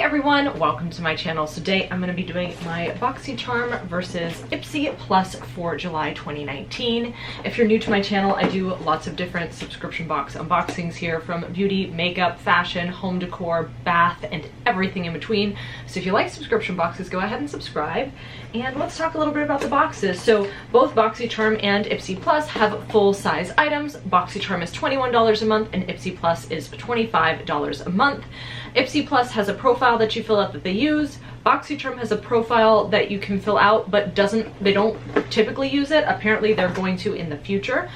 Hey everyone, welcome to my channel. So today I'm going to be doing my Boxycharm versus Ipsy Plus for July 2019. If you're new to my channel, I do lots of different subscription box unboxings here, from beauty, makeup, fashion, home decor, bath, and everything in between. So if you like subscription boxes, go ahead and subscribe. And let's talk a little bit about the boxes. So both Boxycharm and Ipsy Plus have full-size items. Boxycharm is $21 a month and Ipsy Plus is $25 a month. Ipsy Plus has a profile that you fill out that they use. Boxycharm has a profile that you can fill out, but they don't typically use it. Apparently they're going to in the future.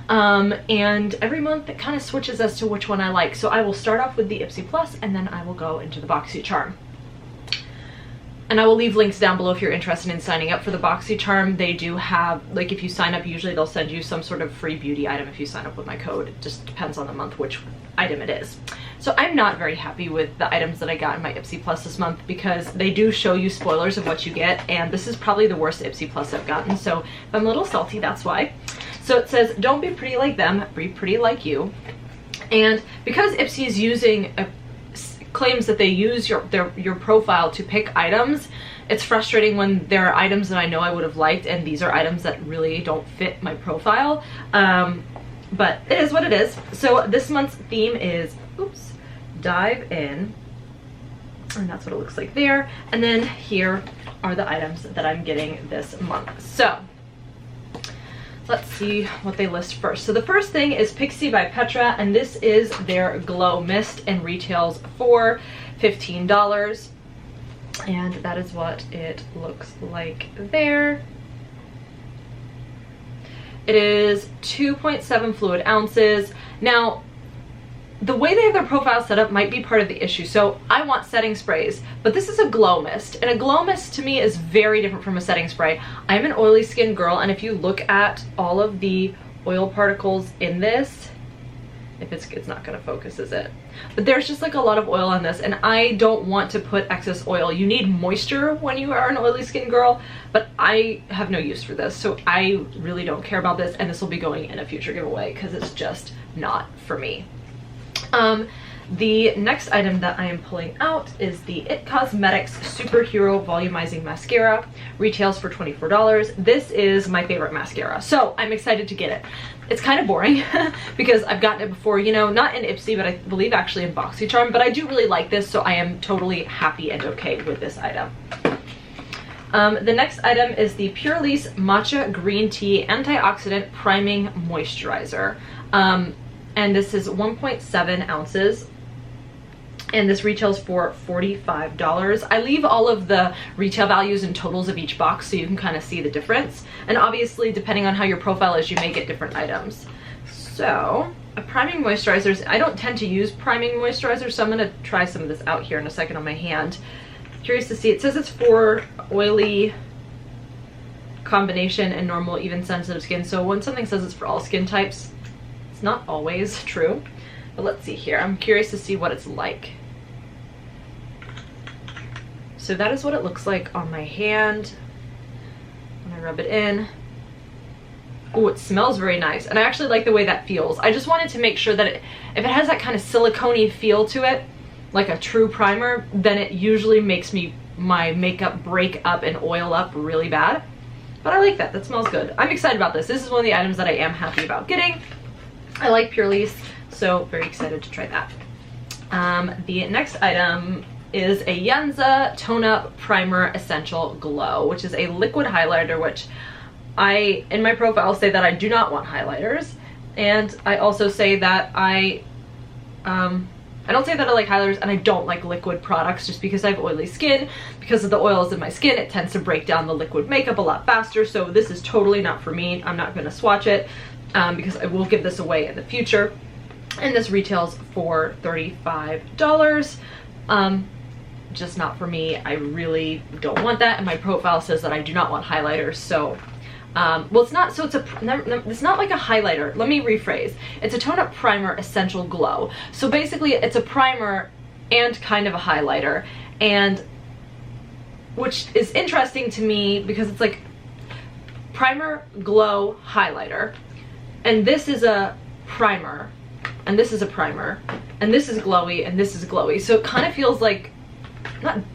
And every month it kind of switches as to which one I like. So I will start off with the Ipsy Plus and then I will go into the Boxycharm. And I will leave links down below if you're interested in signing up for the Boxycharm. They do have, like, if you sign up, usually they'll send you some sort of free beauty item if you sign up with my code. It just depends on the month which item it is. So I'm not very happy with the items that I got in my Ipsy Plus this month, because they do show you spoilers of what you get, and this is probably the worst Ipsy Plus I've gotten. So if I'm a little salty, that's why. So it says, don't be pretty like them, be pretty like you. And because Ipsy is using claims that they use your profile to pick items, it's frustrating when there are items that I know I would have liked and these are items that really don't fit my profile. But it is what it is. So this month's theme is, oops, dive in, and that's what it looks like there. And then here are the items that I'm getting this month. So let's see what they list first. So the first thing is Pixi by Petra, and this is their Glow Mist, and retails for $15. And that is what it looks like there. It is 2.7 fluid ounces. Now, the way they have their profile set up might be part of the issue. So I want setting sprays, but this is a glow mist, and a glow mist to me is very different from a setting spray. I'm an oily skin girl, and if you look at all of the oil particles in this, if it's not gonna focus, is it? But there's just like a lot of oil on this, and I don't want to put excess oil. You need moisture when you are an oily skin girl, but I have no use for this, so I really don't care about this, and this will be going in a future giveaway because it's just not for me. The next item that I am pulling out is the It Cosmetics Superhero Volumizing Mascara. Retails for $24. This is my favorite mascara, so I'm excited to get it. It's kind of boring because I've gotten it before, you know, not in Ipsy, but I believe actually in Boxycharm, but I do really like this, so I am totally happy and okay with this item. The next item is the Purlisse Matcha Green Tea Antioxidant Priming Moisturizer. And this is 1.7 ounces. And this retails for $45. I leave all of the retail values and totals of each box so you can kind of see the difference. And obviously, depending on how your profile is, you may get different items. So, a priming moisturizer, I don't tend to use priming moisturizer, so I'm going to try some of this out here in a second on my hand. Curious to see. It says it's for oily combination and normal, even sensitive skin. So when something says it's for all skin types, it's not always true. But let's see here. I'm curious to see what it's like. So that is what it looks like on my hand when I rub it in. Oh, it smells very nice, and I actually like the way that feels. I just wanted to make sure that if it has that kind of silicone-y feel to it, like a true primer, then it usually makes my makeup break up and oil up really bad. But I like that. That smells good. I'm excited about this. This is one of the items that I am happy about getting. I like Purlisse, so very excited to try that. The next item is a Yensa Tone Up Primer Essential Glow, which is a liquid highlighter, which I, in my profile, say that I do not want highlighters. And I also say that I don't say that I like highlighters, and I don't like liquid products just because I have oily skin. Because of the oils in my skin, it tends to break down the liquid makeup a lot faster, so this is totally not for me. I'm not going to swatch it because I will give this away in the future. And this retails for $35. Just not for me. I really don't want that, and my profile says that I do not want highlighters, so well, it's not, so it's not like a highlighter. Let me rephrase. It's a tone up primer essential glow. So basically it's a primer and kind of a highlighter, and which is interesting to me because it's like primer, glow, highlighter, and this is a primer, and this is a primer, and this is glowy, and this is glowy. So it kind of feels like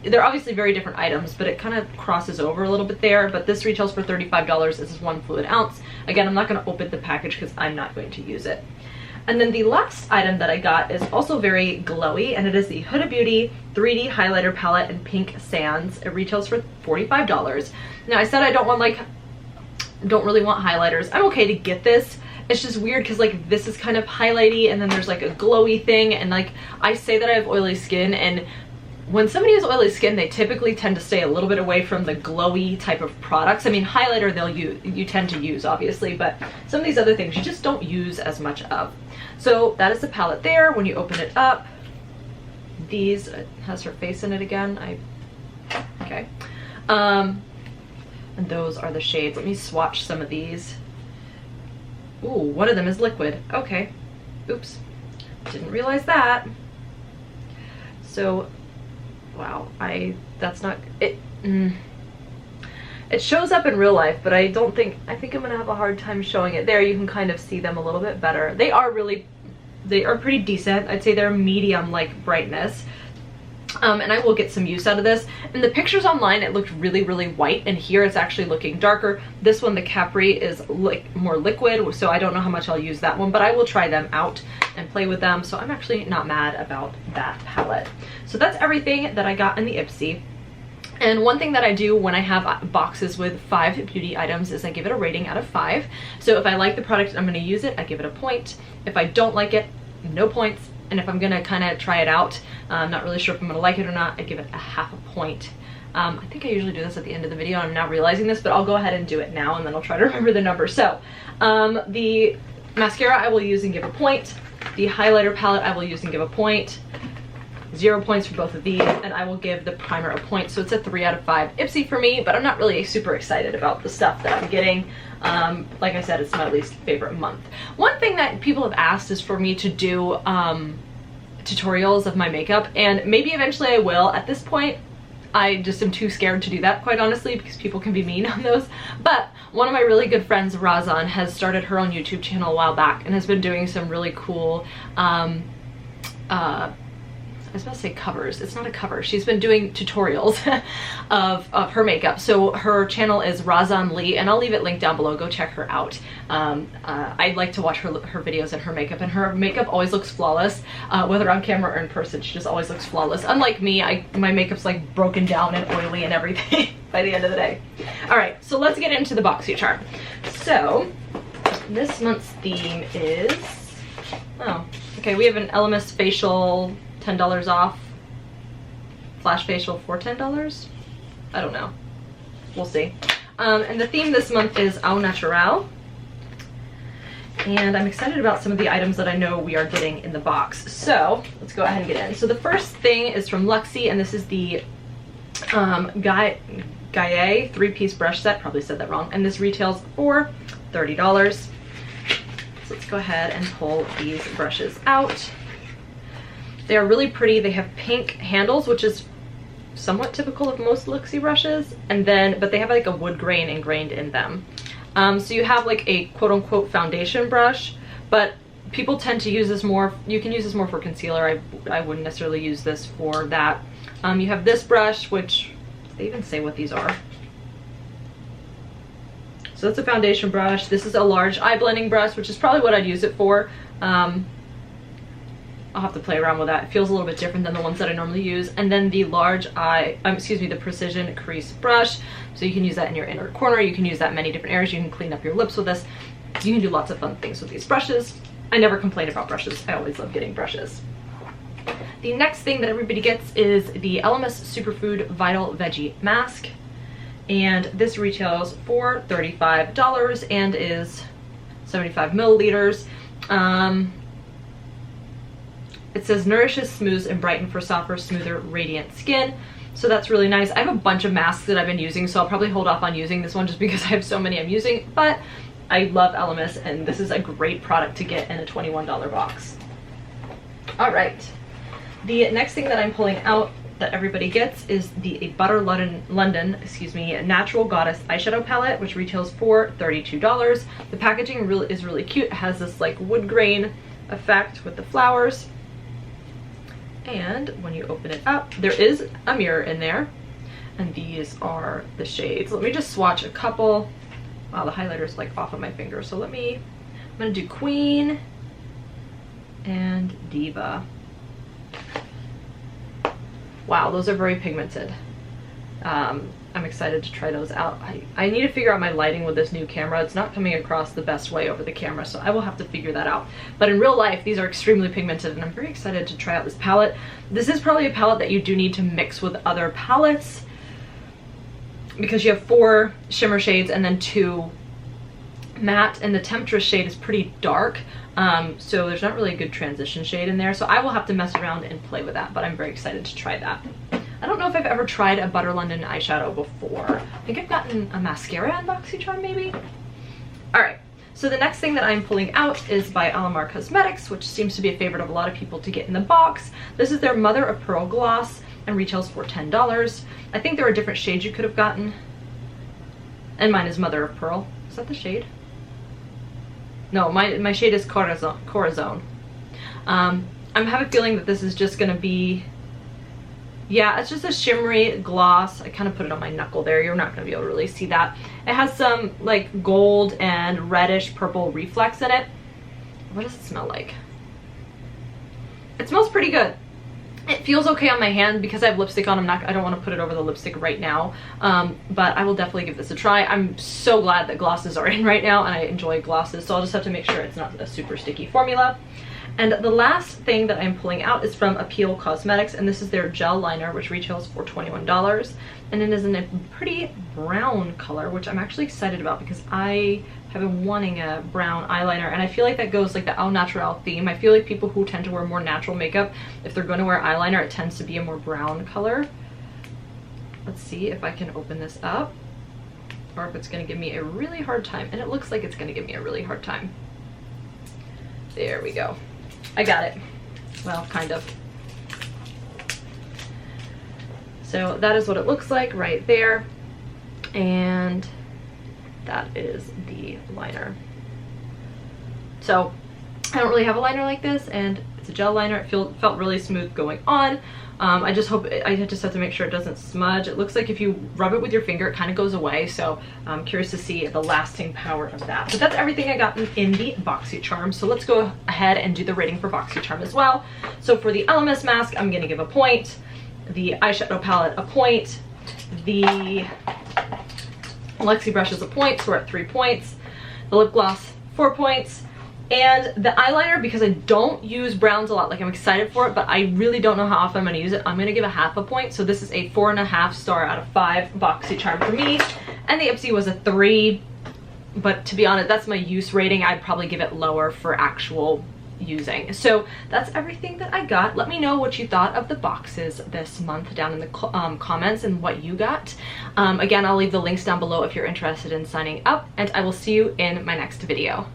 they're obviously very different items, but it kind of crosses over a little bit there. But this retails for $35. This is 1 fluid ounce. Again, I'm not going to open the package because I'm not going to use it. And then the last item that I got is also very glowy, and it is the Huda Beauty 3D highlighter palette in Pink Sands. It retails for $45. Now I said I don't really want highlighters. I'm okay to get this. It's just weird because like this is kind of highlighty, and then there's like a glowy thing, and like I say that I have oily skin, and when somebody has oily skin, they typically tend to stay a little bit away from the glowy type of products. I mean, highlighter you tend to use, obviously, but some of these other things you just don't use as much of. So that is the palette there. When you open it up, these, it has her face in it again. Okay. And those are the shades. Let me swatch some of these. Ooh, one of them is liquid. Okay. Oops. Didn't realize that. So, wow, that's not, it shows up in real life, but I think I'm gonna have a hard time showing it. There, you can kind of see them a little bit better. They are pretty decent. I'd say they're medium like brightness. And I will get some use out of this. In the pictures online, it looked really, really white, and here it's actually looking darker. This one, the Capri, is more liquid, so I don't know how much I'll use that one, but I will try them out and play with them, so I'm actually not mad about that palette. So that's everything that I got in the Ipsy. And one thing that I do when I have boxes with 5 beauty items is I give it a rating out of 5. So if I like the product and I'm going to use it, I give it a point. If I don't like it, no points. And if I'm gonna kind of try it out, I'm not really sure if I'm gonna like it or not, I give it a half a point. I think I usually do this at the end of the video, and I'm now realizing this, but I'll go ahead and do it now, and then I'll try to remember the number. So the mascara I will use and give a point. The highlighter palette I will use and give a point. 0 points for both of these, and I will give the primer a point. So it's a 3 out of 5 Ipsy for me, but I'm not really super excited about the stuff that I'm getting. Like I said, it's my least favorite month. One thing that people have asked is for me to do tutorials of my makeup, and maybe eventually I will. At this point, I just am too scared to do that, quite honestly, because people can be mean on those. But one of my really good friends, Razan, has started her own YouTube channel a while back and has been doing some really cool I was about to say covers. It's not a cover. She's been doing tutorials of her makeup. So her channel is Razan Lee, and I'll leave it linked down below. Go check her out. I like to watch her videos and her makeup always looks flawless, whether on camera or in person. She just always looks flawless. Unlike me, my makeup's like broken down and oily and everything by the end of the day. All right, so let's get into the Boxycharm. So this month's theme is, oh, okay, we have an Elemis facial, $10 off, flash facial for $10. I don't know, we'll see. And the theme this month is au naturel, and I'm excited about some of the items that I know we are getting in the box. So let's go ahead and get in. So the first thing is from Luxie, and this is the Gaea 3-piece brush set. Probably said that wrong. And this retails for $30. So let's go ahead and pull these brushes out. They are really pretty. They have pink handles, which is somewhat typical of most Luxie brushes, but they have like a wood grain ingrained in them. So you have like a quote-unquote foundation brush, but people tend to use this more. You can use this more for concealer. I wouldn't necessarily use this for that. You have this brush, which they even say what these are. So that's a foundation brush. This is a large eye blending brush, which is probably what I'd use it for. I'll have to play around with that. It feels a little bit different than the ones that I normally use. And then the the precision crease brush. So you can use that in your inner corner. You can use that in many different areas. You can clean up your lips with this. You can do lots of fun things with these brushes. I never complain about brushes. I always love getting brushes. The next thing that everybody gets is the Elemis Superfood Vital Veggie Mask. And this retails for $35 and is 75 milliliters. It says nourishes, smooths, and brighten for softer, smoother, radiant skin. So that's really nice. I have a bunch of masks that I've been using, so I'll probably hold off on using this one just because I have so many I'm using, but I love Elemis, and this is a great product to get in a $21 box. All right. The next thing that I'm pulling out that everybody gets is the Butter London, Natural Goddess eyeshadow palette, which retails for $32. The packaging is really cute. It has this like wood grain effect with the flowers. And when you open it up, there is a mirror in there. And these are the shades. Let me just swatch a couple. Wow, the highlighter's like off of my finger. So I'm gonna do Queen and Diva. Wow, those are very pigmented. I'm excited to try those out. I need to figure out my lighting with this new camera. It's not coming across the best way over the camera, so I will have to figure that out. But in real life, these are extremely pigmented, and I'm very excited to try out this palette. This is probably a palette that you do need to mix with other palettes, because you have 4 shimmer shades and then 2 matte, and the Temptress shade is pretty dark, so there's not really a good transition shade in there. So I will have to mess around and play with that, but I'm very excited to try that. I don't know if I've ever tried a Butter London eyeshadow before. I think I've gotten a mascara in Boxycharm maybe. Alright, so the next thing that I'm pulling out is by Alamar Cosmetics, which seems to be a favorite of a lot of people to get in the box. This is their Mother of Pearl gloss and retails for $10. I think there are different shades you could have gotten. And mine is Mother of Pearl. Is that the shade? No, my shade is Corazon. I have a feeling that this is just gonna be, yeah, it's just a shimmery gloss. I kind of put it on my knuckle there. You're not gonna be able to really see that. It has some like gold and reddish purple reflex in it. What does it smell like? It smells pretty good. It feels okay on my hand because I have lipstick on. I don't want to put it over the lipstick right now, but I will definitely give this a try. I'm so glad that glosses are in right now, and I enjoy glosses, so I'll just have to make sure it's not a super sticky formula. And the last thing that I'm pulling out is from Appeal Cosmetics, and this is their gel liner, which retails for $21, and it is in a pretty brown color, which I'm actually excited about because I have been wanting a brown eyeliner, and I feel like that goes like the au naturel theme. I feel like people who tend to wear more natural makeup, if they're going to wear eyeliner, it tends to be a more brown color. Let's see if I can open this up, or if it's going to give me a really hard time, and it looks like it's going to give me a really hard time. There we go. I got it. Well, kind of. So that is what it looks like right there. And that is the liner. So I don't really have a liner like this, and it's a gel liner. It felt really smooth going on. I just have to make sure it doesn't smudge. It looks like if you rub it with your finger, it kind of goes away. So I'm curious to see the lasting power of that. But that's everything I got in the Boxycharm. So let's go ahead and do the rating for Boxycharm as well. So for the Elemis mask, I'm gonna give a point. The eyeshadow palette, a point. The Luxie brush is a point, so we're at 3 points. The lip gloss, 4 points. And the eyeliner, because I don't use browns a lot, like I'm excited for it, but I really don't know how often I'm going to use it, I'm going to give a half a point. So this is a 4.5 star out of 5 Boxycharm for me. And the Ipsy was a 3. But to be honest, that's my use rating. I'd probably give it lower for actual using. So that's everything that I got. Let me know what you thought of the boxes this month down in the comments and what you got. Again, I'll leave the links down below if you're interested in signing up, and I will see you in my next video.